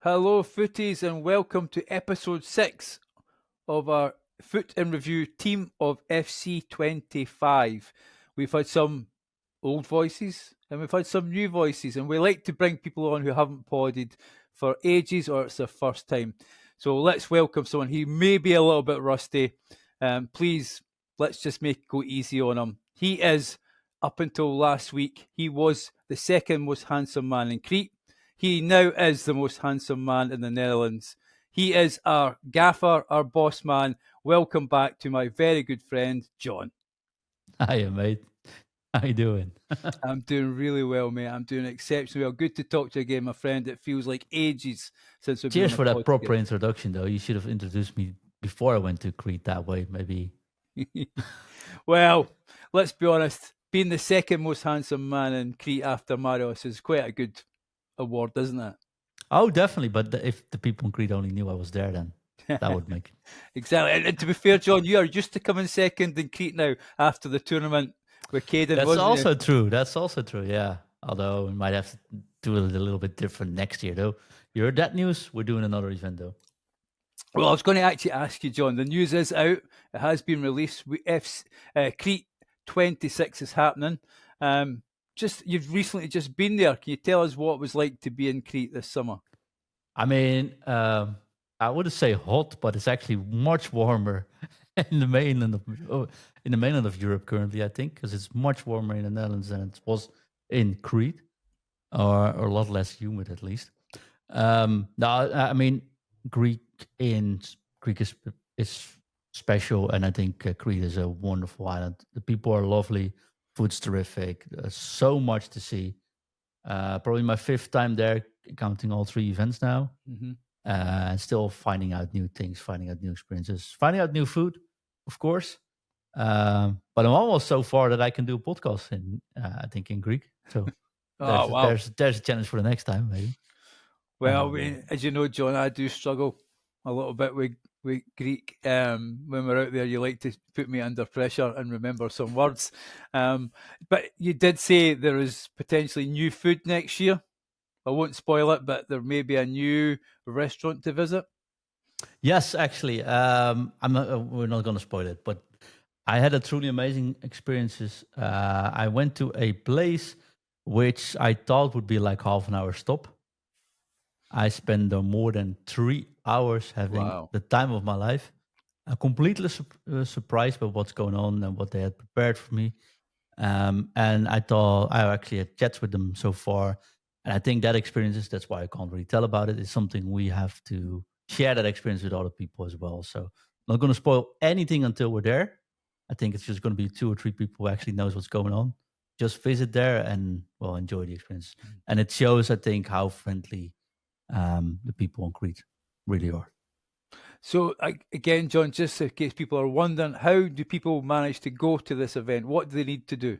Hello, footies, and welcome to episode 6 of our Foot in Review team of FC25. We've had some old voices and we've had some new voices, and we like to bring people on who haven't podded for ages or it's their first time. So let's welcome someone who may be a little bit rusty. Please, let's just make it go easy on him. He is, up until last week, he was the second most handsome man in Crete. He now is the most handsome man in the Netherlands. He is our gaffer, our boss man. Welcome back to my very good friend, John. Hiya, mate. How you doing? I'm doing really well, mate. I'm doing exceptionally well. Good to talk to you again, my friend. It feels like ages since we've been Cheers on a for that pod proper together. introduction, though. You should have introduced me before I went to Crete that way, maybe. Well, let's be honest. Being the second most handsome man in Crete after Marios is quite a good award, isn't it? Oh, definitely. But if the people in Crete only knew I was there, then that would make it. Exactly. And to be fair, John, you are used to coming second in Crete now after the tournament with Caden, That's wasn't you? also true. That's also true, yeah. Although we might have to do it a little bit different next year, though. You heard that news? We're doing another event, though. Well, I was going to actually ask you, John. The news is out. It has been released. Crete 26 is happening. You've recently just been there. Can you tell us what it was like to be in Crete this summer? I mean, I wouldn't say hot, but it's actually much warmer in the mainland of Europe currently. I think because it's much warmer in the Netherlands than it was in Crete, or a lot less humid at least. No, I mean Greek in Greek is special, and I think Crete is a wonderful island. The people are lovely, food's terrific. There's so much to see. Probably my fifth time there, counting all three events now. Mm-hmm. And still finding out new things, finding out new experiences, finding out new food, of course. But I'm almost so far that I can do a podcast in, I think, in Greek. So Oh, wow. there's a challenge for the next time, maybe. Well, Um, as you know, John, I do struggle a little bit with Greek. When we're out there, you like to put me under pressure and remember some words. But you did say there is potentially new food next year. I won't spoil it, but there may be a new restaurant to visit. yes, actually, I'm not, we're not going to spoil it, but I had a truly amazing experiences. I went to a place which I thought would be like half an hour stop. I spent more than 3 hours having Wow. the time of my life. Completely surprised by what's going on and what they had prepared for me. And I thought I actually had chats with them so far. And I think that experiences, that's why I can't really tell about it. It's something we have to share that experience with other people as well. So I'm not going to spoil anything until we're there. I think it's just going to be 2 or 3 people who actually knows what's going on. Just visit there and well enjoy the experience. And it shows, I think, how friendly the people on Crete really are. So again, John, just in case people are wondering, how do people manage to go to this event? What do they need to do?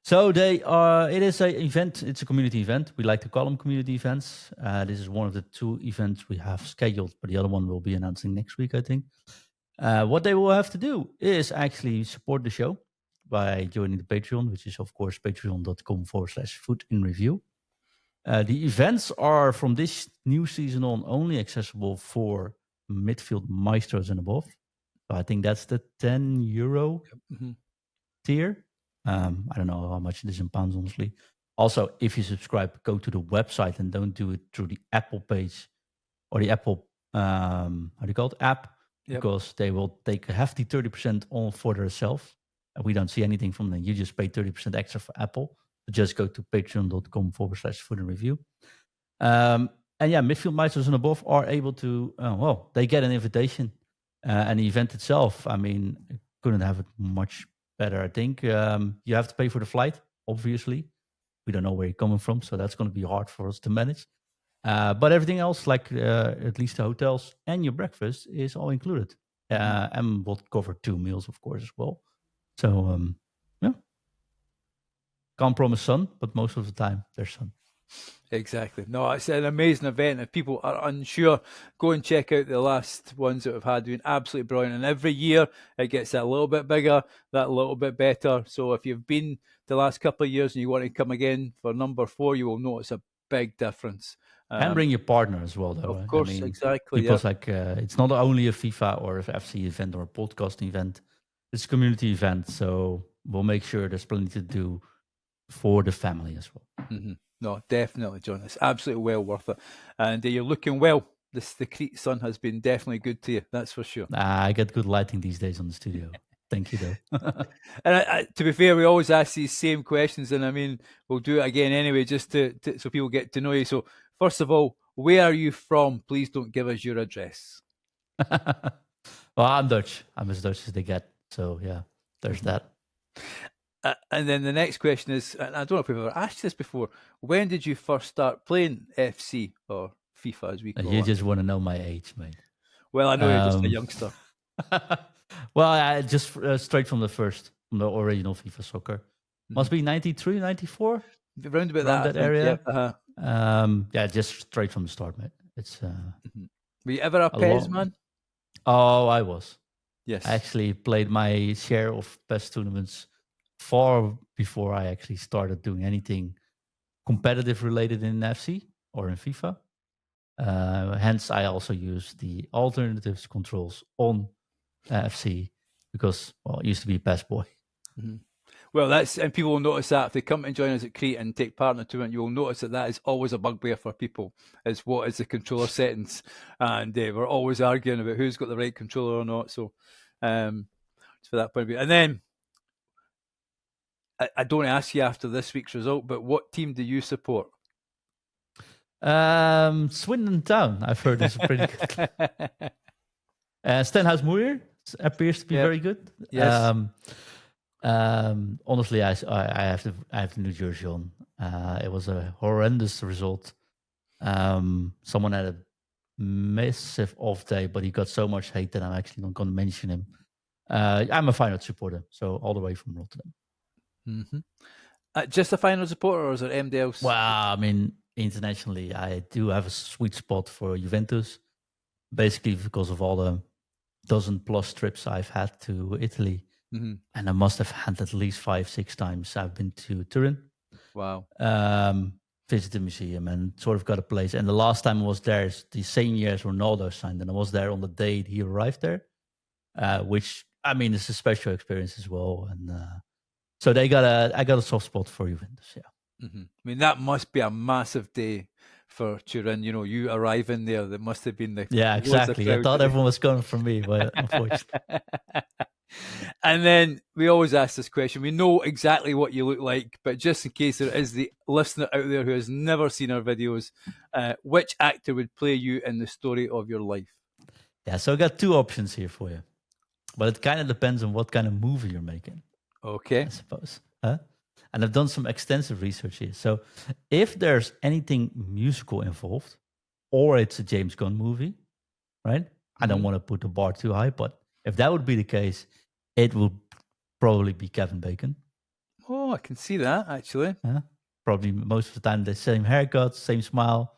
So they are. It is an event. It's a community event. We like to call them community events. This is one of the 2 events we have scheduled, but the other one will be announcing next week, I think. What they will have to do is actually support the show by joining the Patreon, which is of course patreon.com/footinreview. The events are from this new season on only accessible for midfield maestros and above. So I think that's the €10 Mm-hmm. tier. I don't know how much it is in pounds, honestly. Also, if you subscribe, go to the website and don't do it through the Apple page or the Apple, how do you call it, app, Yep. because they will take a hefty 30% on for themselves. And we don't see anything from them. You just pay 30% extra for Apple. So just go to patreon.com/food and review. And yeah, midfield masters and above are able to, well, they get an invitation. And the event itself, I mean, couldn't have it much better, I think. You have to pay for the flight, obviously. We don't know where you're coming from, so that's going to be hard for us to manage. But everything else, like at least the hotels and your breakfast, is all included. And we'll cover 2 meals, of course, as well. So, yeah. Can't promise sun, but most of the time there's sun. Exactly. No, it's an amazing event. If people are unsure, go and check out the last ones that we've had. Been absolutely brilliant. And every year it gets that little bit bigger, that little bit better. So if you've been the last couple of years and you want to come again for number 4, you will notice a big difference. And bring your partner as well, though. Of course, exactly. People's like it's not only a FIFA or an FC event or a podcast event; it's a community event. So we'll make sure there's plenty to do for the family as well. Mm-hmm. No, definitely, John. It's absolutely well worth it, and you're looking well. The Crete sun has been definitely good to you. That's for sure. I get good lighting these days on the studio. Thank you, though. And to be fair, we always ask these same questions, and I mean, we'll do it again anyway, just to so people get to know you. So, first of all, where are you from? Please don't give us your address. Well, I'm Dutch. I'm as Dutch as they get. So yeah, there's that. And then the next question is, and I don't know if we've ever asked this before, when did you first start playing FC or FIFA as we call You it? just want to know my age, mate. Well, I know you're just a youngster. Well, I just straight from the original FIFA soccer. Must be 93, 94? Around about that area. Yeah, yeah, just straight from the start, mate. It's Were you ever a PES man? Oh, I was. Yes. I actually played my share of PES tournaments far before I actually started doing anything competitive related in FC or in FIFA. Hence, I also use the alternatives controls on FC because, well, I used to be a PES boy. Mm-hmm. Well, and people will notice that if they come and join us at Crete and take part in the tournament, you'll notice that is always a bugbear for people, is what is the controller settings. And we're always arguing about who's got the right controller or not. So, for that point of view. And then, I don't ask you after this week's result, but what team do you support? Swindon Town, I've heard, is pretty good. Stenhouse Muir appears to be very good. Yes. Honestly, I have the New Jersey on. It was a horrendous result. Someone had a massive off day, but he got so much hate that I'm actually not going to mention him. I'm a Feyenoord supporter, so all the way from Rotterdam. Mm-hmm. Just a Feyenoord supporter, or is there anybody else? Well, I mean, internationally, I do have a sweet spot for Juventus, basically because of all the dozen-plus trips I've had to Italy. Mm-hmm. And I must have had at least 5-6 times I've been to Turin. Wow. Visited the museum and sort of got a place. And the last time I was there is the same year as Ronaldo signed. And I was there on the day he arrived there, which, I mean, it's a special experience as well. And so I got a soft spot for Juventus, yeah. Mm-hmm. I mean, that must be a massive day for Turin. You know, you arriving there, that must have been the... Yeah, exactly. I thought everyone was coming for me, but unfortunately... And then we always ask this question. We know exactly what you look like, but just in case there is the listener out there who has never seen our videos, which actor would play you in the story of your life? Yeah, so I got two options here for you. But it kind of depends on what kind of movie you're making. Okay. I suppose. And I've done some extensive research here. So if there's anything musical involved, or it's a James Gunn movie, right? I don't want to put the bar too high, but if that would be the case, it would probably be Kevin Bacon. Oh, I can see that, actually. Probably most of the time the same haircut, same smile.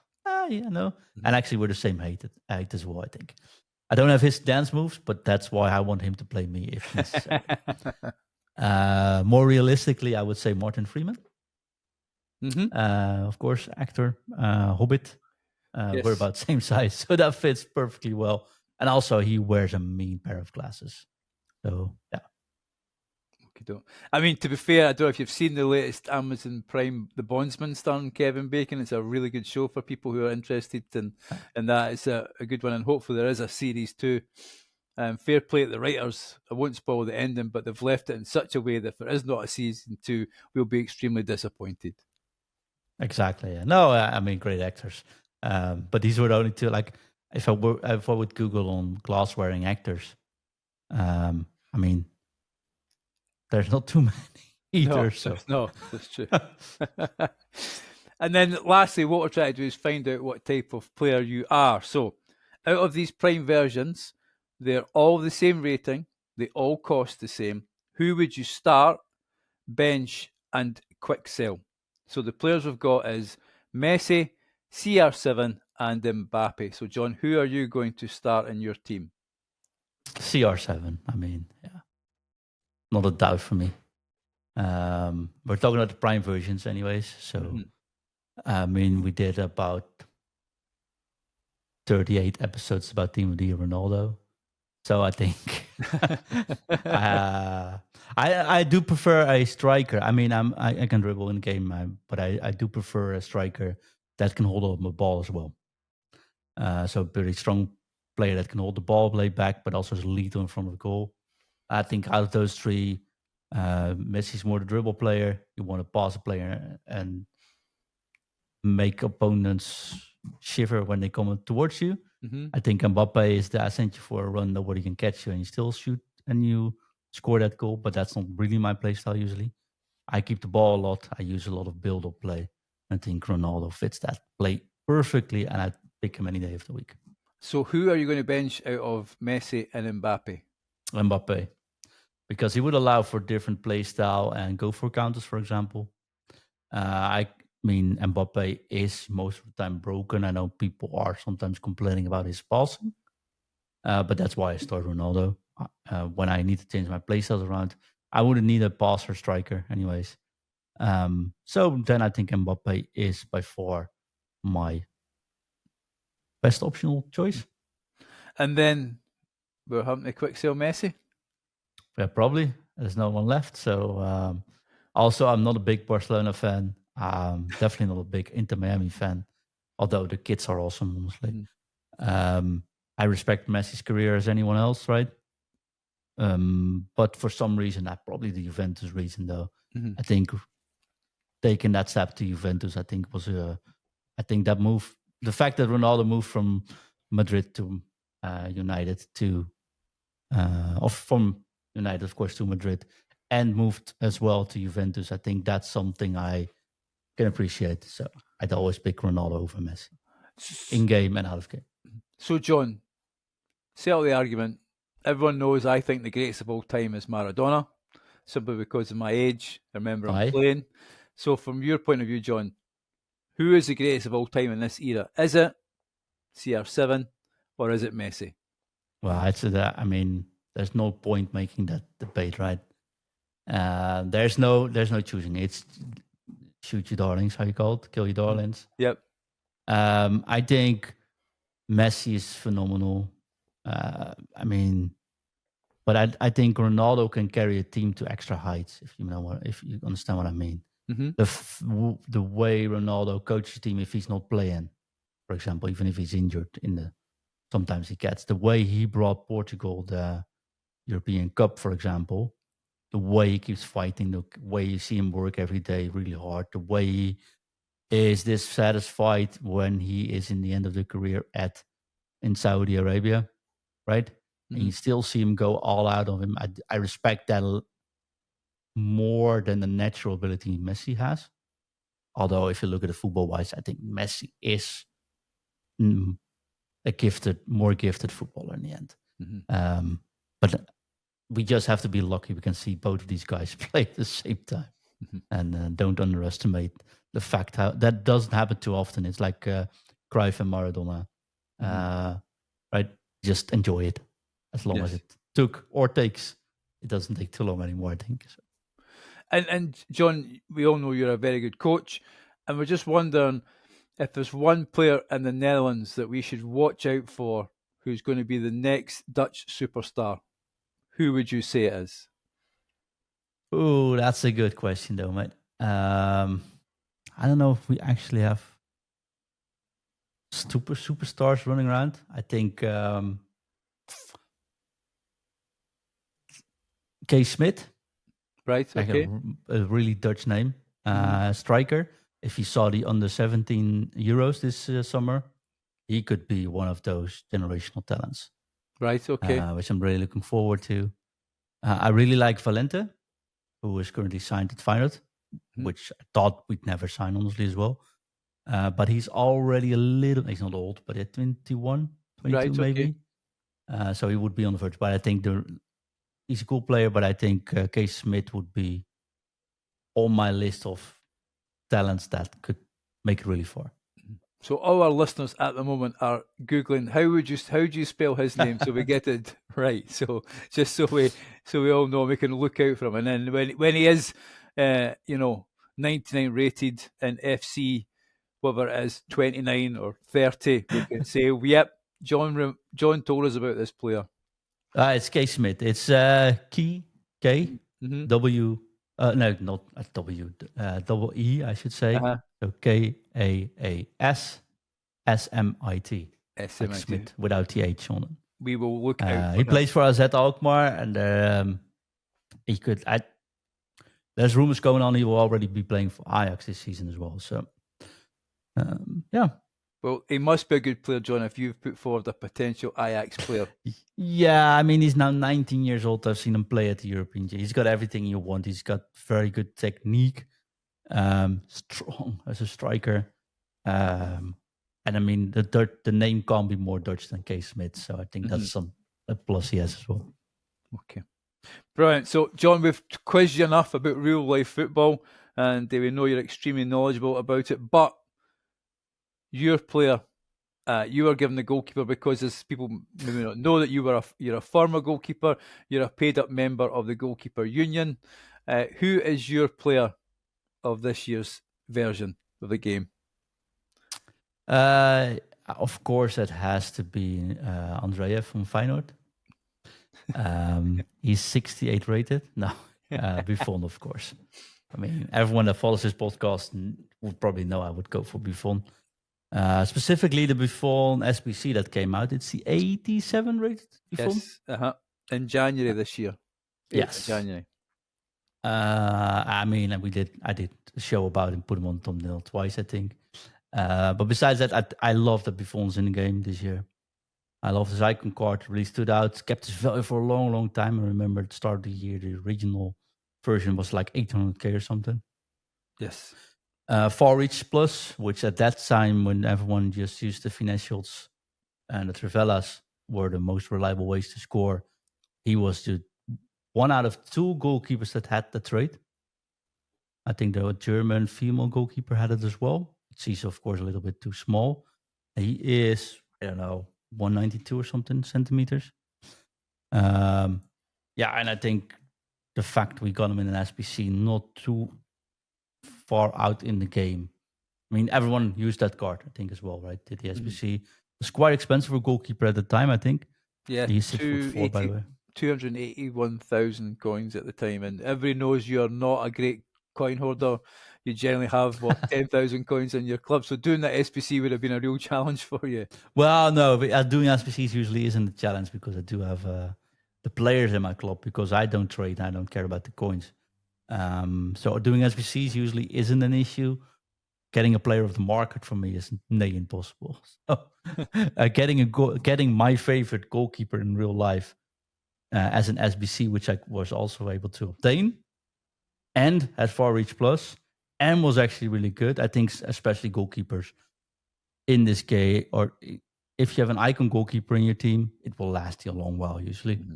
You know. And actually we're the same height as well, I think. I don't have his dance moves, but that's why I want him to play me if necessary. More realistically, I would say Martin Freeman. Of course, actor, Hobbit. Yes. We're about the same size, so that fits perfectly well. And also, he wears a mean pair of glasses. So, yeah. Okay, I mean, to be fair, I don't know if you've seen the latest Amazon Prime The Bondsman starring Kevin Bacon. It's a really good show for people who are interested in that. It's a good one, and hopefully there is a series too. Fair play to the writers. I won't spoil the ending, but they've left it in such a way that if there is not a season 2, we'll be extremely disappointed. Exactly. Yeah. No, I mean, great actors. But these were the only two. Like, if I would Google on glass-wearing actors, I mean, there's not too many either. No, that's true. And then lastly, what we're trying to do is find out what type of player you are. So out of these Prime versions, they're all the same rating. They all cost the same. Who would you start, bench, and quick sell? So the players we've got is Messi, CR7, and Mbappe. So John, who are you going to start in your team? CR7. I mean, yeah. Not a doubt for me. We're talking about the Prime versions anyways. So, I mean, we did about 38 episodes about Team of the Year Ronaldo. So I think I do prefer a striker. I mean, I can dribble in game, but I do prefer a striker that can hold on the ball as well. So a very strong player that can hold the ball, play back, but also is a leader in front of the goal. I think out of those three, Messi's more the dribble player. You want to pass a player and make opponents shiver when they come towards you. Mm-hmm. I think Mbappe is I sent you for a run, nobody can catch you, and you still shoot and you score that goal. But that's not really my play style usually. I keep the ball a lot. I use a lot of build-up play. I think Ronaldo fits that play perfectly, and I pick him any day of the week. So who are you going to bench out of Messi and Mbappe? Mbappe, because he would allow for different play style and go for counters, for example. I mean, Mbappe is most of the time broken. I know people are sometimes complaining about his passing, but that's why I start Ronaldo. When I need to change my playstyles around, I wouldn't need a passer striker anyways. So then I think Mbappe is by far my best optional choice. And then we're having to quick sell Messi? Yeah, probably. There's no one left. So also, I'm not a big Barcelona fan. Definitely not a big Inter Miami fan, although the kids are awesome, honestly. I respect Messi's career as anyone else, right? But for some reason, probably the Juventus reason, though. I think taking that step to Juventus, I think was I think that move, the fact that Ronaldo moved from Madrid to United to, or from United, of course, to Madrid, and moved as well to Juventus, I think that's something I can appreciate. So I'd always pick Ronaldo over Messi, in game and out of game. So, John, settle the argument. Everyone knows I think the greatest of all time is Maradona, simply because of my age. I remember him playing. So, from your point of view, John, who is the greatest of all time in this era? Is it CR7 or is it Messi? Well, I'd say that. I mean, there's no point making that debate, right? There's no choosing. It's shoot your darlings, how you call it, kill your darlings. Yep. I think Messi is phenomenal. I mean, but I think Ronaldo can carry a team to extra heights. If you understand what I mean. Mm-hmm. The way Ronaldo coaches a team if he's not playing, for example, even if he's injured sometimes he gets the way he brought Portugal the European Cup, for example. The way he keeps fighting, the way you see him work every day really hard, the way he is dissatisfied when he is in the end of the career in Saudi Arabia, right? Mm-hmm. And you still see him go all out on him. I respect that more than the natural ability Messi has. Although if you look at it football-wise, I think Messi is a more gifted footballer in the end. Mm-hmm. But we just have to be lucky we can see both of these guys play at the same time. Mm-hmm. And don't underestimate the fact how that doesn't happen too often. It's like Cruyff and Maradona, right? Just enjoy it as long as it took or takes. It doesn't take too long anymore, I think. So. And John, we all know you're a very good coach, and we're just wondering if there's one player in the Netherlands that we should watch out for who's going to be the next Dutch superstar. Who would you say it is? Oh, that's a good question, though, mate. I don't know if we actually have superstars running around. I think K. Smith. Right, okay. A really Dutch name. Striker. If you saw the under-17 Euros this summer, he could be one of those generational talents. Right, okay. Which I'm really looking forward to. I really like Valente, who is currently signed at Feyenoord, which I thought we'd never sign, honestly, as well. But he's already he's not old, but at 21, 22 right, maybe. Okay. So he would be on the verge. But I think he's a cool player, but I think K. Smith would be on my list of talents that could make it really far. So all our listeners at the moment are Googling how do you spell his name so we get it right. So just so we all know, we can look out for him. And then when he is 99 rated in FC, whether it is 29 or 30, we can say, yep, John told us about this player. It's K Smith. It's K Mm-hmm. W. No, not W. Double E, I should say. Uh-huh. So KAAS SMIT. Like SMIT. Smith without the H on it. We will look out. He plays for AZ Alkmaar, and he could. There's rumors going on he will already be playing for Ajax this season as well. So, yeah. Well, he must be a good player, John, if you've put forward a potential Ajax player. Yeah, I mean, he's now 19 years old. I've seen him play at the European He's got everything you want. He's got very good technique, strong as a striker. And I mean, the name can't be more Dutch than K Smith. So I think that's a plus he has as well. Okay. Brilliant. So, John, we've quizzed you enough about real life football, and we know you're extremely knowledgeable about it. But your player, you were given the goalkeeper because, as people maybe not know, that you're a former goalkeeper, you're a paid up member of the Goalkeeper Union. Who is your player of this year's version of the game? Of course, it has to be Andreev from Feyenoord. He's 68 rated. No, Buffon, of course. I mean, everyone that follows this podcast would probably know I would go for Buffon. Specifically, the Buffon SBC that came out. It's the 87 rated Buffon. Yes, in January this year. Yes, January. I mean, I did a show about him, put him on thumbnail twice, I think. But besides that, I love that Buffon's in the game this year. I love his icon card. Really stood out. Kept his value for a long, long time. I remember at the start of the year, the original version was like 800k or something. Yes. Far Reach Plus, which at that time, when everyone just used the finesse shots and the Trivellas were the most reliable ways to score, he was the one out of two goalkeepers that had the trait. I think the German female goalkeeper had it as well. She's, of course, a little bit too small. He is, I don't know, 192 or something centimeters. Yeah, and I think the fact we got him in an SBC not too far out in the game. I mean, everyone used that card, I think, as well, right? Did the SBC. It was quite expensive for a goalkeeper at the time, I think. Yeah, he's 6'4", by the way. 281,000 coins at the time, and everybody knows you're not a great coin hoarder. You generally have 10,000 coins in your club, so doing that SPC would have been a real challenge for you. Well, no, doing SPCs usually isn't a challenge because I do have the players in my club because I don't trade, I don't care about the coins. So doing SPCs usually isn't an issue. Getting a player of the market for me is nearly impossible. So getting my favorite goalkeeper in real life as an SBC, which I was also able to obtain, and had Far Reach Plus, and was actually really good. I think especially goalkeepers in this game, or if you have an icon goalkeeper in your team, it will last you a long while usually. Mm-hmm.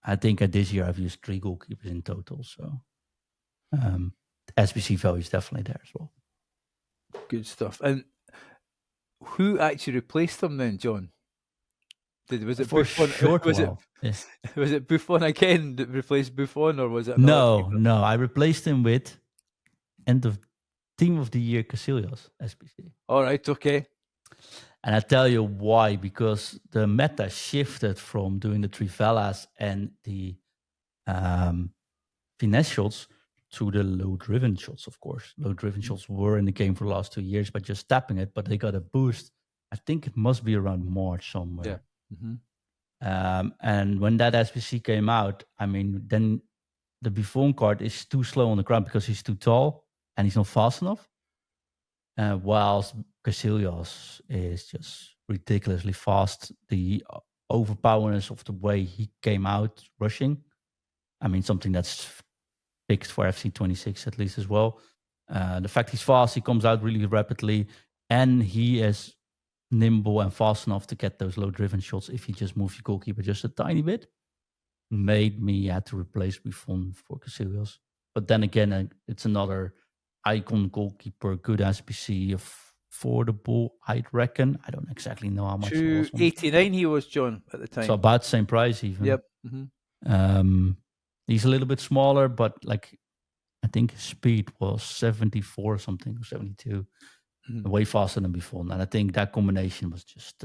I think this year I've used 3 goalkeepers in total, so SBC value is definitely there as well. Good stuff. And who actually replaced them then, John? Was it for Buffon? A short while? Was it Buffon again that replaced Buffon, or was it? No. I replaced him with end of Team of the Year Casillas SBC. All right, okay. And I tell you why, because the meta shifted from doing the Trivellas and the finesse shots to the low-driven shots, of course. Low-driven shots were in the game for the last 2 years by just tapping it, but they got a boost. I think it must be around March somewhere. Yeah. Mm-hmm. And when that SBC came out, I mean, then the Buffon card is too slow on the ground because he's too tall and he's not fast enough. Whilst Casillas is just ridiculously fast. The overpowerness of the way he came out rushing, I mean, something that's fixed for FC26 at least as well. The fact he's fast, he comes out really rapidly, and he is nimble and fast enough to get those low-driven shots if you just move your goalkeeper just a tiny bit. Made me have to replace Buffon for Casillas. But then again, it's another icon goalkeeper, good SPC, affordable, I'd reckon. I don't exactly know how much. 289 he was, John, at the time. So about the same price even. Yep. Mm-hmm. He's a little bit smaller, but like I think his speed was 74 or something, or 72. Way faster than Buffon. And I think that combination was just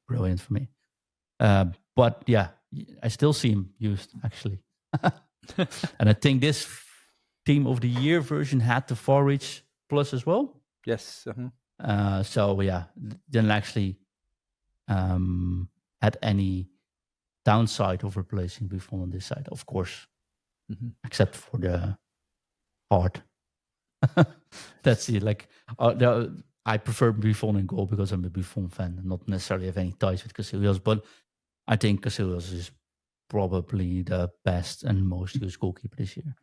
brilliant for me. But yeah, I still see him used actually. And I think this Team of the Year version had the Far Reach Plus as well. Yes. So yeah, didn't actually had any downside of replacing Buffon on this side, of course, except for the heart. That's it. Like I prefer Buffon in goal because I'm a Buffon fan, and not necessarily have any ties with Casillas. But I think Casillas is probably the best and most used goalkeeper this year.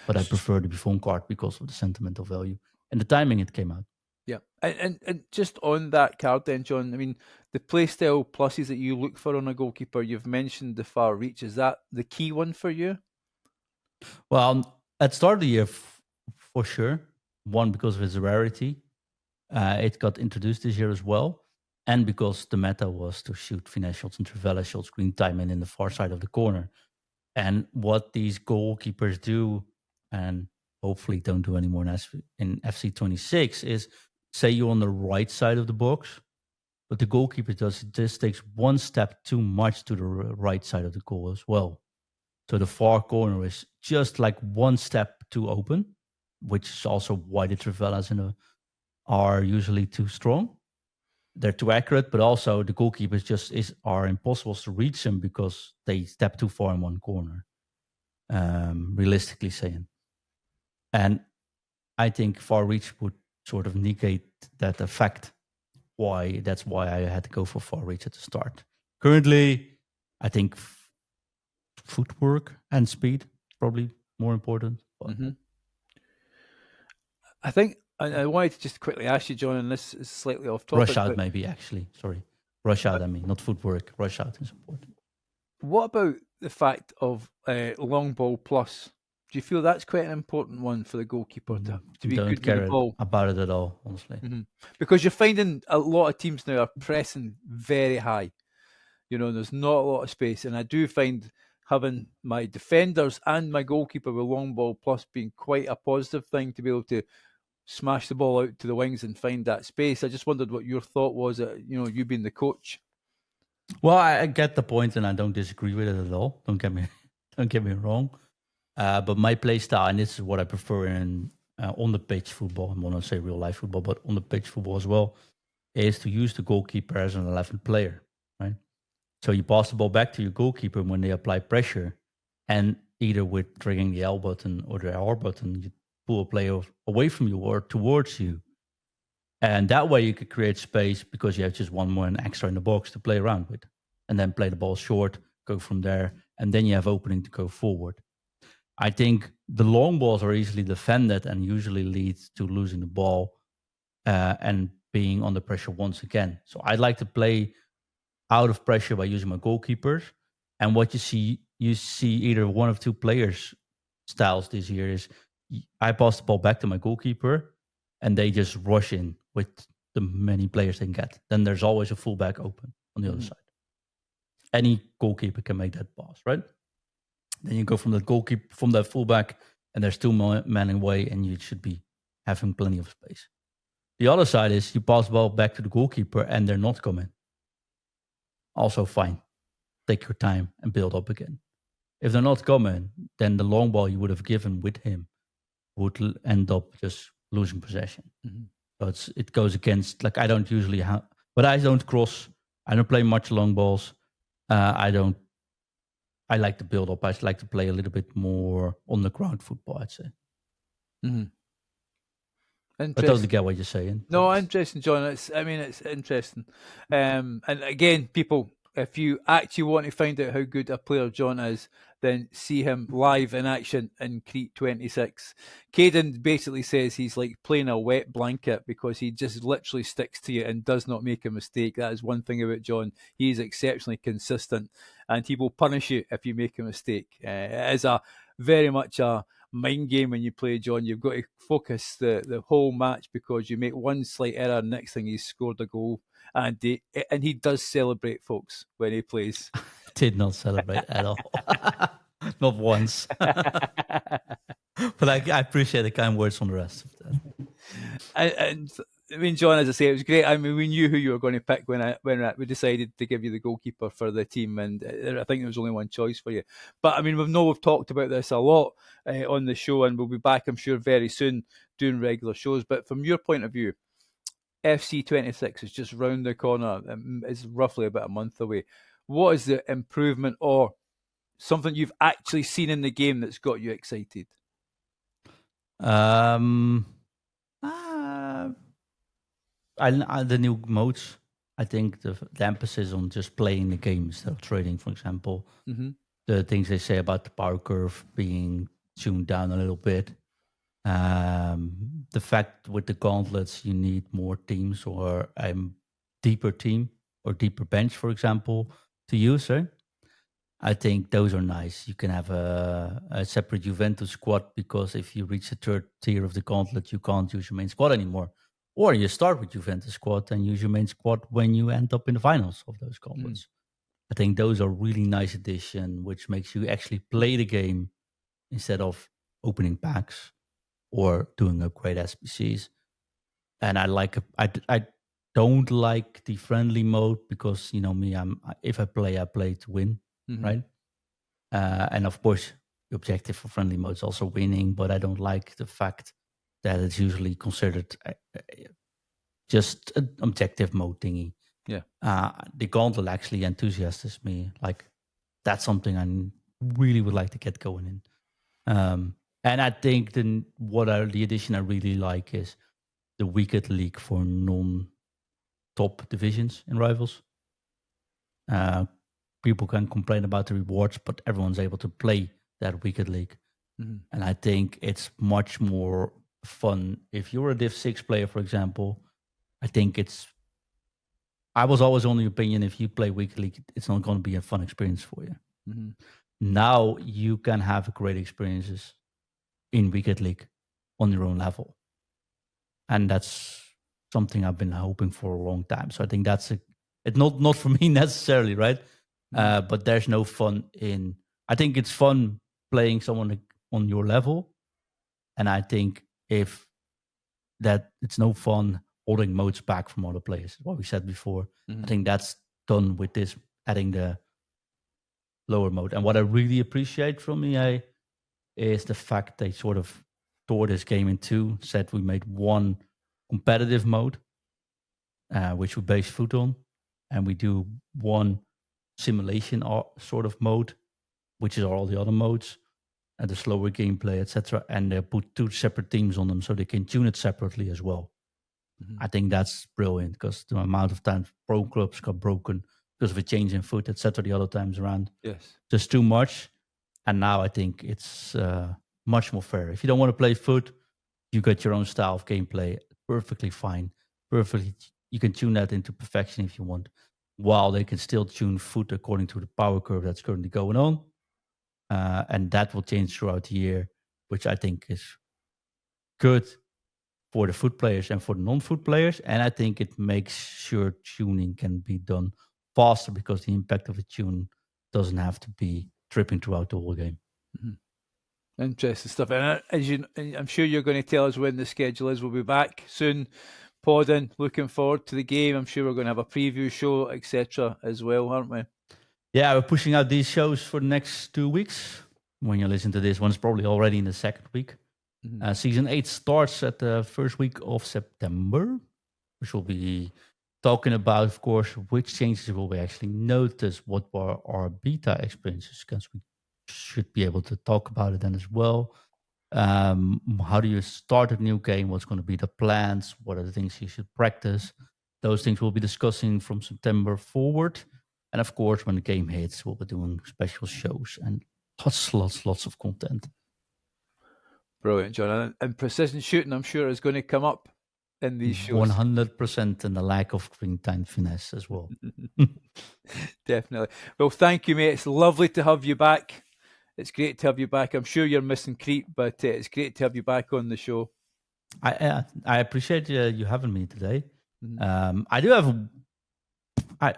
But I prefer the Buffon card because of the sentimental value and the timing it came out. Yeah, and just on that card then, John, I mean, the playstyle pluses that you look for on a goalkeeper, you've mentioned the far reach. Is that the key one for you? Well, at the start of the year, for sure. One, because of its rarity. It got introduced this year as well. And because the meta was to shoot finesse shots and trivela shots, green time in the far side of the corner. And what these goalkeepers do, and hopefully don't do anymore in FC26, is say you're on the right side of the box, but the goalkeeper just takes one step too much to the right side of the goal as well. So the far corner is just like one step too open, which is also why the trivelas are usually too strong. They're too accurate, but also the goalkeepers are impossible to reach them because they step too far in one corner. Realistically saying, and I think far reach would sort of negate that effect. That's why I had to go for far reach at the start. Currently, I think footwork and speed probably more important. I think I wanted to just quickly ask you, John, and this is slightly off topic. Rush out, maybe actually. Sorry, rush out. I mean, not footwork. Rush out is important. What about the fact of long ball plus? Do you feel that's quite an important one for the goalkeeper to be Don't good care with the ball? about it at all, honestly. Because you're finding a lot of teams now are pressing very high. You know, there's not a lot of space, and I do find having my defenders and my goalkeeper with long ball plus being quite a positive thing to be able to smash the ball out to the wings and find that space. I just wondered what your thought was, you being the coach. Well, I get the point, and I don't disagree with it at all. Don't get me wrong. But my play style, and this is what I prefer in on the pitch football. I want to say real life football, but on the pitch football as well, is to use the goalkeeper as an 11th player, right? So you pass the ball back to your goalkeeper when they apply pressure, and either with triggering the L button or the R button, you pull a player away from you or towards you. And that way you could create space because you have just one more extra in the box to play around with. And then play the ball short, go from there, and then you have opening to go forward. I think the long balls are easily defended and usually lead to losing the ball and being under pressure once again. So I'd like to play out of pressure by using my goalkeepers. And what you see either one of two players styles this year is I pass the ball back to my goalkeeper and they just rush in with the many players they can get. Then there's always a fullback open on the other side. Any goalkeeper can make that pass, right? Then you go from that fullback, and there's two men away, and you should be having plenty of space. The other side is you pass the ball back to the goalkeeper, and they're not coming. Also fine. Take your time and build up again. If they're not coming, then the long ball you would have given with him would end up just losing possession. So it goes against, like I don't usually have, but I don't cross. I don't play much long balls. I like to build up. I like to play a little bit more on the ground football, I'd say. I totally get what you're saying. No, interesting, John. It's interesting. And again, people, if you actually want to find out how good a player John is, then see him live in action in Crete 26. Caden basically says he's like playing a wet blanket because he just literally sticks to you and does not make a mistake. That is one thing about John. He is exceptionally consistent and he will punish you if you make a mistake. It is very much a mind game when you play John. You've got to focus the whole match because you make one slight error, next thing he's scored a goal. And he does celebrate, folks, when he plays. Did not celebrate at all. Not once. But I appreciate the kind words from the rest of that. And I mean, John, as I say, it was great. I mean, we knew who you were going to pick when we decided to give you the goalkeeper for the team, and I think there was only one choice for you. But I mean, we've talked about this a lot on the show, and we'll be back, I'm sure, very soon doing regular shows. But from your point of view, FC26 is just round the corner. It's roughly about a month away. What is the improvement or something you've actually seen in the game that's got you excited? The new modes. I think the emphasis on just playing the game instead of trading, for example. Mm-hmm. The things they say about the power curve being tuned down a little bit. The fact with the gauntlets you need more teams or a deeper team or deeper bench, for example, to use. I think those are nice. You can have a separate Juventus squad because if you reach the third tier of the gauntlet, you can't use your main squad anymore. Or you start with Juventus squad and use your main squad when you end up in the finals of those gauntlets. I think those are really nice addition, which makes you actually play the game instead of opening packs or doing upgrade SPCs. And I don't like the friendly mode because you know me, if I play to win, right? And of course, the objective for friendly mode is also winning, but I don't like the fact that it's usually considered just an objective mode thingy. Yeah. The gauntlet actually enthusiasts me. Like that's something I really would like to get going in. And I think the addition I really like is the Weekend League for non-top divisions in Rivals. People can complain about the rewards, but everyone's able to play that Weekend League. And I think it's much more fun. If you're a Div 6 player, for example, I was always on the opinion if you play Weekend League, it's not going to be a fun experience for you. Now you can have great experiences in Weekend League on your own level. And that's something I've been hoping for a long time. So I think it's not for me necessarily, right? But there's no fun in. I think it's fun playing someone on your level, and I think if that it's no fun holding modes back from other players. What we said before, I think that's done with this adding the lower mode. And what I really appreciate from EA is the fact they sort of tore this game in two. Said we made one competitive mode, which we base foot on, and we do one simulation sort of mode, which is all the other modes, and the slower gameplay, etc. And they put two separate teams on them so they can tune it separately as well. I think that's brilliant because the amount of times pro clubs got broken because of a change in foot, etc. the other times around. Yes. Just too much. And now I think it's much more fair. If you don't want to play foot, you got your own style of gameplay. Perfectly fine. You can tune that into perfection if you want, while they can still tune foot according to the power curve that's currently going on. And that will change throughout the year, which I think is good for the foot players and for the non-foot players. And I think it makes sure tuning can be done faster because the impact of a tune doesn't have to be tripping throughout the whole game. Interesting stuff. And I'm sure you're going to tell us when the schedule is. We'll be back soon, podding, looking forward to the game. I'm sure we're going to have a preview show, etc. as well, aren't we? Yeah, we're pushing out these shows for the next 2 weeks. When you listen to this one, it's probably already in the second week. Season 8 starts at the first week of September, which will be talking about, of course, which changes will we actually notice, what were our beta experiences, because we should be able to talk about it then as well. How do you start a new game? What's going to be the plans? What are the things you should practice? Those things we'll be discussing from September forward. And of course, when the game hits, we'll be doing special shows and lots of content. Brilliant, John. And precision shooting, I'm sure, is going to come up in these shows. 100%, and the lack of green time finesse as well. Definitely. Well, thank you, mate. It's lovely to have you back. It's great to have you back. I'm sure you're missing Crete, but it's great to have you back on the show. I appreciate you having me today. I do have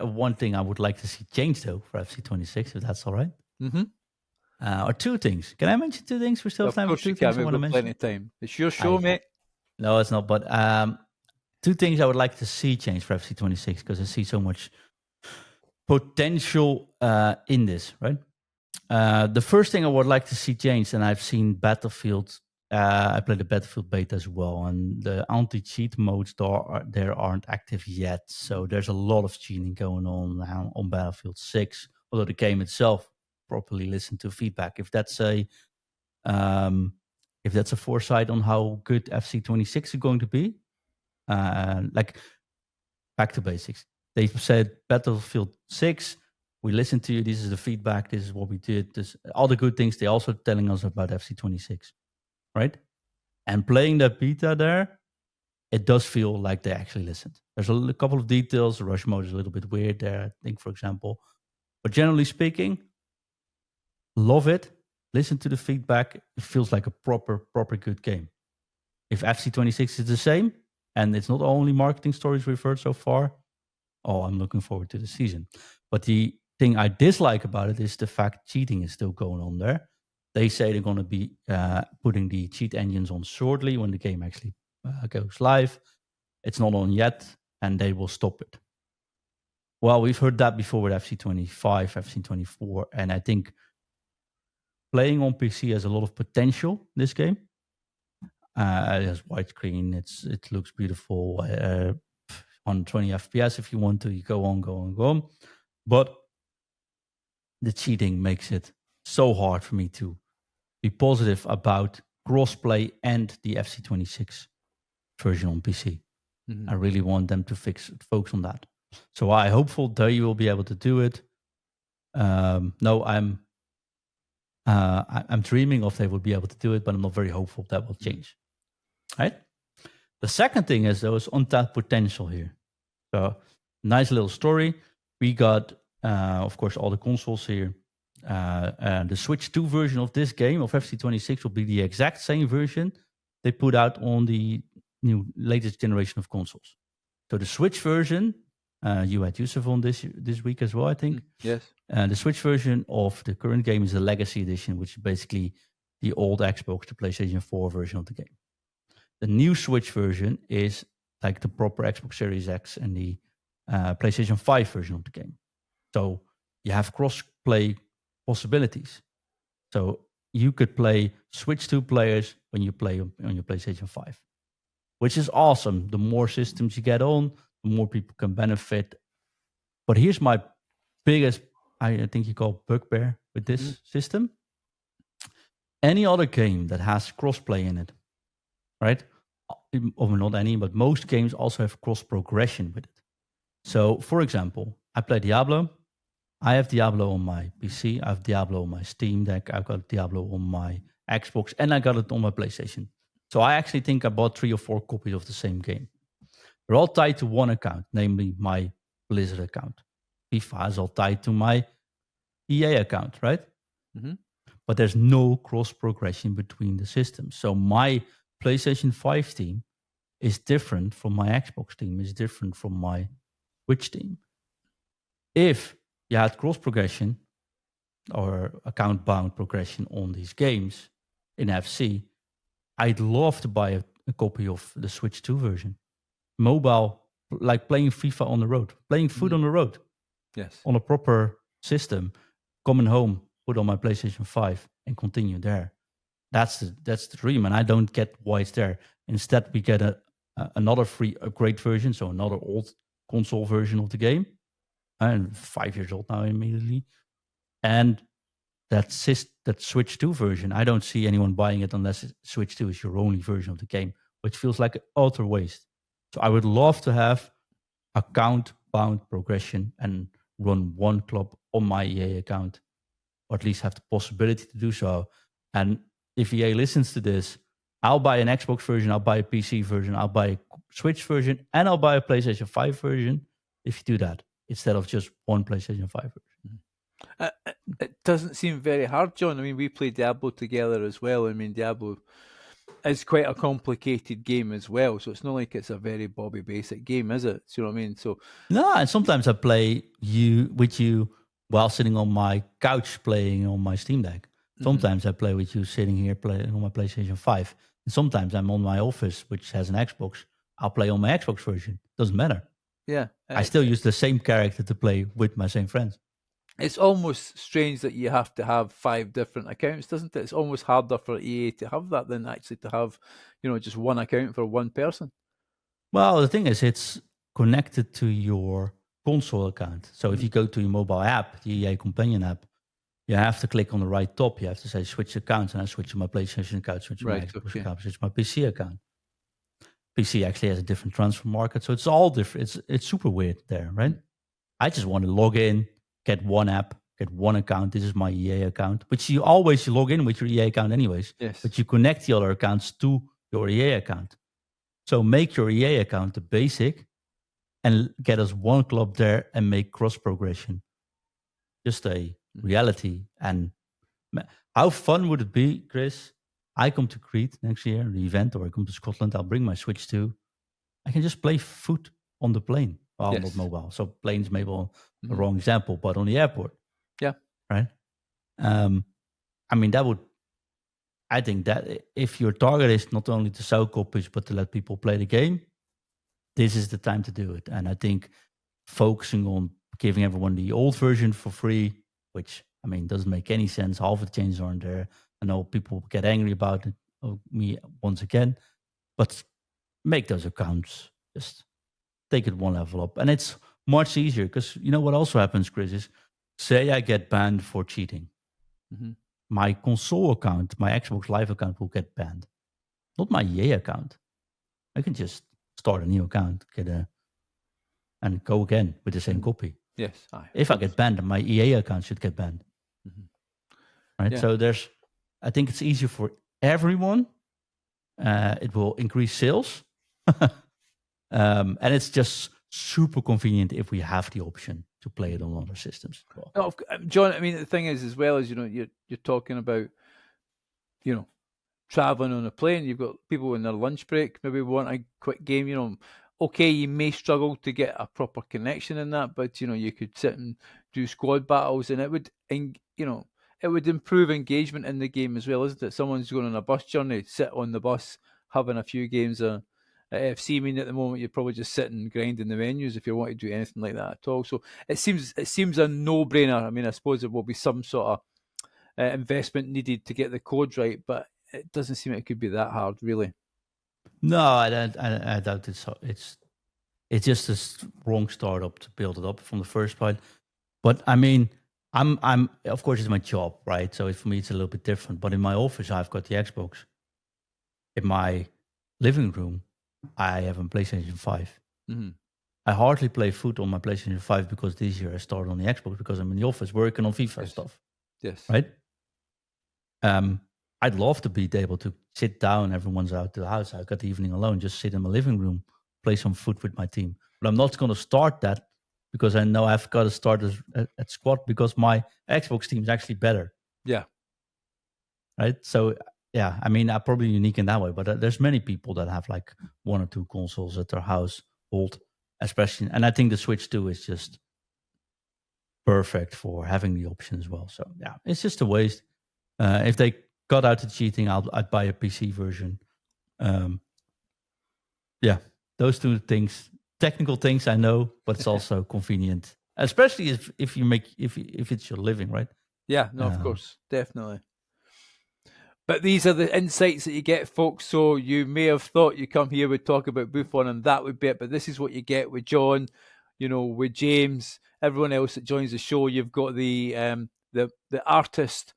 one thing I would like to see change, though, for FC26, if that's all right. Or two things. Can I mention two things? We still have time for two things I want to mention. Plenty of time. It's your show, mate. No, it's not. But two things I would like to see change for FC26 because I see so much potential in this, right? The first thing I would like to see changed, and I've seen Battlefield. I played the Battlefield beta as well, and the anti-cheat modes there aren't active yet. So there's a lot of cheating going on now on Battlefield 6. Although the game itself properly listened to feedback. If that's a foresight on how good FC26 is going to be, like back to basics. They said Battlefield 6. We listened to you. This is the feedback. This is what we did. This all the good things. They're also telling us about FC26, right? And playing that beta there, it does feel like they actually listened. There's a couple of details. The rush mode is a little bit weird there, I think, for example. But generally speaking, love it. Listen to the feedback. It feels like a proper good game. If FC26 is the same, and it's not only marketing stories we've heard so far, I'm looking forward to the season. But the thing I dislike about it is the fact cheating is still going on there. They say they're going to be putting the cheat engines on shortly when the game actually goes live. It's not on yet, and they will stop it. Well, we've heard that before with FC25, FC24, and I think playing on PC has a lot of potential, this game. It has widescreen. It looks beautiful. 120 FPS if you want to. You go on. But the cheating makes it so hard for me to be positive about crossplay and the FC26 version on PC. Mm-hmm. I really want them to focus on that. So I'm hopeful they will be able to do it. No, I'm dreaming of they will be able to do it, but I'm not very hopeful that will change. Right? The second thing is there was untapped potential here. So nice little story. We got, of course, all the consoles here. The Switch 2 version of this game, of FC26, will be the exact same version they put out on the latest generation of consoles. So the Switch version, you had Yusuf on this week as well, I think. Yes. The Switch version of the current game is the Legacy Edition, which is basically the old Xbox, the PlayStation 4 version of the game. The new Switch version is like the proper Xbox Series X and the PlayStation 5 version of the game. So you have cross-play possibilities. So you could play Switch 2 players when you play on your PlayStation 5, which is awesome. The more systems you get on, the more people can benefit. But here's my biggest, I think you call bugbear with this system. Any other game that has cross-play in it, right? Or not any, but most games also have cross-progression with it. So, for example, I play Diablo. I have Diablo on my PC. I have Diablo on my Steam Deck. I've got Diablo on my Xbox, and I got it on my PlayStation. So I actually think I bought 3 or 4 copies of the same game. They're all tied to one account, namely my Blizzard account. FIFA is all tied to my EA account, right? Mm-hmm. But there's no cross-progression between the systems. So my PlayStation 5 team is different from my Xbox team, is different from my Switch team. If you had cross-progression or account-bound progression on these games in FC, I'd love to buy a copy of the Switch 2 version. Mobile, like playing FIFA on the road, playing foot on the road. Yes. On a proper system, coming home, put on my PlayStation 5 and continue there. That's the dream, and I don't get why it's there. Instead, we get another free upgrade version, so another old console version of the game. I'm 5 years old now immediately. And that Switch 2 version, I don't see anyone buying it unless Switch 2 is your only version of the game, which feels like an utter waste. So I would love to have account-bound progression and run one club on my EA account, or at least have the possibility to do so. And if EA listens to this, I'll buy an Xbox version, I'll buy a PC version, I'll buy a Switch version, and I'll buy a PlayStation 5 version if you do that, instead of just one PlayStation 5 version. It doesn't seem very hard, John. I mean, we played Diablo together as well. I mean, Diablo is quite a complicated game as well, so it's not like it's a very Bobby basic game, is it? Do you know what I mean? So no, and sometimes I play with you while sitting on my couch playing on my Steam Deck. Sometimes I play with you sitting here playing on my PlayStation 5. And sometimes I'm on my office, which has an Xbox, I'll play on my Xbox version. Doesn't matter. Yeah. I still use the same character to play with my same friends. It's almost strange that you have to have 5 different accounts, doesn't it? It's almost harder for EA to have that than actually to have, just one account for one person. Well, the thing is, it's connected to your console account. So if you go to your mobile app, the EA Companion app, you have to click on the right top. You have to say switch accounts, and I switch to my PlayStation account, switch to my Xbox account, switch to my PC account. PC actually has a different transfer market, so it's all different. It's super weird there, right? I just want to log in, get one app, get one account. This is my EA account, which you always log in with your EA account anyways. Yes. But you connect the other accounts to your EA account. So make your EA account the basic and get us one club there and make cross progression. Just a reality. And how fun would it be, Chris? I come to Crete next year, the event, or I come to Scotland. I'll bring my Switch too. I can just play foot on the plane. Well, not mobile. So planes maybe the wrong example, but on the airport. Yeah. Right. I mean, I think that if your target is not only to sell copies, but to let people play the game, this is the time to do it. And I think focusing on giving everyone the old version for free, which, I mean, doesn't make any sense. Half of the changes aren't there. I know people get angry about it, me once again, but make those accounts, just take it one level up. And it's much easier because you know what also happens, Chris, is say I get banned for cheating. My console account, my Xbox Live account will get banned. Not my EA account. I can just start a new account, and go again with the same copy. Yes. If I get banned, my EA account should get banned. Right? Yeah. So I think it's easier for everyone. It will increase sales. And it's just super convenient if we have the option to play it on other systems. Well, no, John, I mean, the thing is, as well as, you're talking about, traveling on a plane, you've got people in their lunch break, maybe want a quick game, okay, you may struggle to get a proper connection in that, but, you could sit and do squad battles and it would, it would improve engagement in the game as well, isn't it? Someone's going on a bus journey, sit on the bus, having a few games at FC. I mean, at the moment, you're probably just sitting grinding the menus if you want to do anything like that at all. So it seems a no-brainer. I mean, I suppose there will be some sort of investment needed to get the code right, but it doesn't seem like it could be that hard, really. No, I doubt it's just a wrong startup to build it up from the first part. But I mean, I'm of course it's my job, right? So for me it's a little bit different. But in my office, I've got the Xbox. In my living room, I have a PlayStation 5. I hardly play foot on my PlayStation 5 because this year I started on the Xbox because I'm in the office working on FIFA stuff. Yes. Right. I'd love to be able to sit down. Everyone's out to the house. I've got the evening alone. Just sit in my living room, play some foot with my team. But I'm not going to start that because I know I've got to start at squad because my Xbox team is actually better. Yeah. Right. So yeah, I mean, I'm probably unique in that way. But there's many people that have like one or two consoles at their household, especially. And I think the Switch 2 is just perfect for having the option as well. So yeah, it's just a waste. If they got out the cheating, I'd buy a PC version. Yeah, those two things, technical things, I know, but it's also convenient, especially if it's your living, right? Yeah, no, of course, definitely. But these are the insights that you get, folks. So you may have thought you come here, we'd talk about Buffon and that would be it, but this is what you get with John, with James, everyone else that joins the show. You've got the artist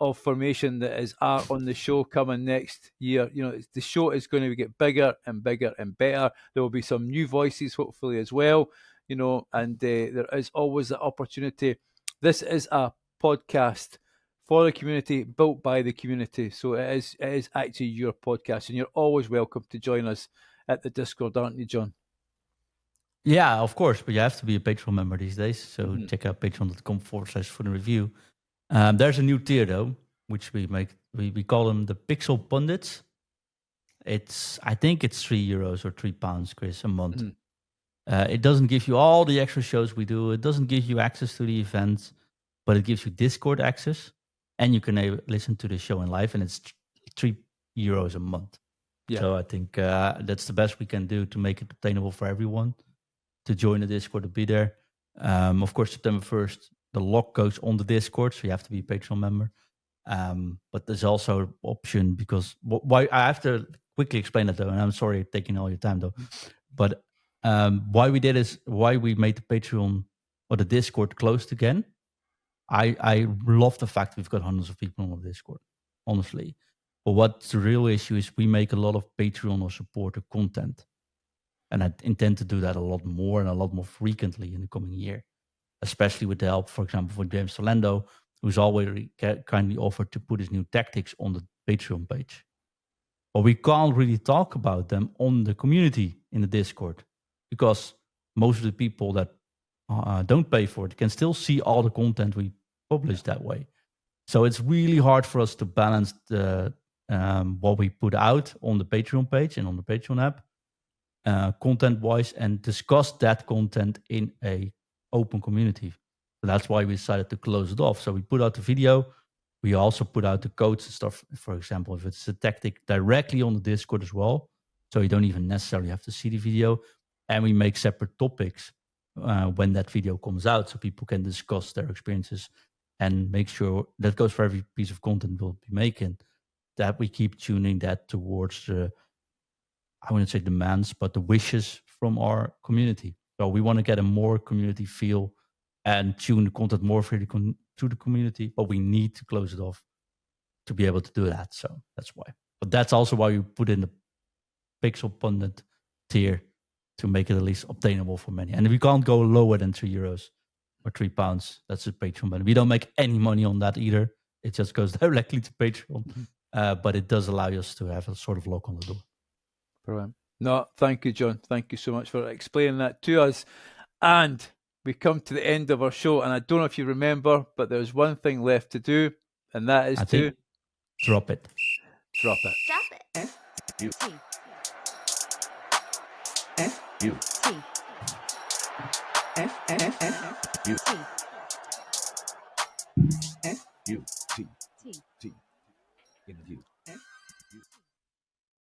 of formation that is art on the show coming next year. The show is going to get bigger and bigger and better. There will be some new voices, hopefully, as well. And there is always the opportunity. This is a podcast for the community, built by the community. So it is actually your podcast, and you're always welcome to join us at the Discord, aren't you, John? Yeah, of course, but you have to be a Patreon member these days. So check out patreon.com/futinreview. There's a new tier though, which we call them the Pixel Pundits. I think it's €3 or £3, Chris, a month. It doesn't give you all the extra shows we do. It doesn't give you access to the events, but it gives you Discord access, and you can listen to the show in live. And it's €3 a month. Yeah. So I think that's the best we can do to make it obtainable for everyone to join the Discord, to be there. Of course, September 1st, the lock goes on the Discord, so you have to be a Patreon member. But there's also an option because why I have to quickly explain that though, and I'm sorry taking all your time though. But why we did is why we made the Patreon or the Discord closed again. I love the fact we've got hundreds of people on the Discord, honestly. But what's the real issue is we make a lot of Patreon or supporter content. And I intend to do that a lot more and a lot more frequently in the coming year, especially with the help, for example, for James Tolando, who's already kindly offered to put his new tactics on the Patreon page. But we can't really talk about them on the community in the Discord because most of the people that don't pay for it can still see all the content we publish that way. So it's really hard for us to balance the what we put out on the Patreon page and on the Patreon app, content-wise, and discuss that content in a open community. So that's why we decided to close it off. So we put out the video. We also put out the codes and stuff. For example, if it's a tactic directly on the Discord as well, so you don't even necessarily have to see the video. And we make separate topics when that video comes out, so people can discuss their experiences and make sure that goes for every piece of content we'll be making, that we keep tuning that towards the, I wouldn't say demands, but the wishes from our community. So we want to get a more community feel and tune the content more for to the community, but we need to close it off to be able to do that. So that's why. But that's also why we put in the Pixel Pundit tier to make it at least obtainable for many. And we can't go lower than €3 or £3. That's a Patreon money. We don't make any money on that either. It just goes directly to Patreon. But it does allow us to have a sort of lock on the door. Brilliant. No, thank you, John. Thank you so much for explaining that to us. And we come to the end of our show. And I don't know if you remember, but there's one thing left to do, and that is to drop it. Drop it. Drop it. F-U. T. F-U. T. F-F-F-U. T. F-U. T. T. T. Interview.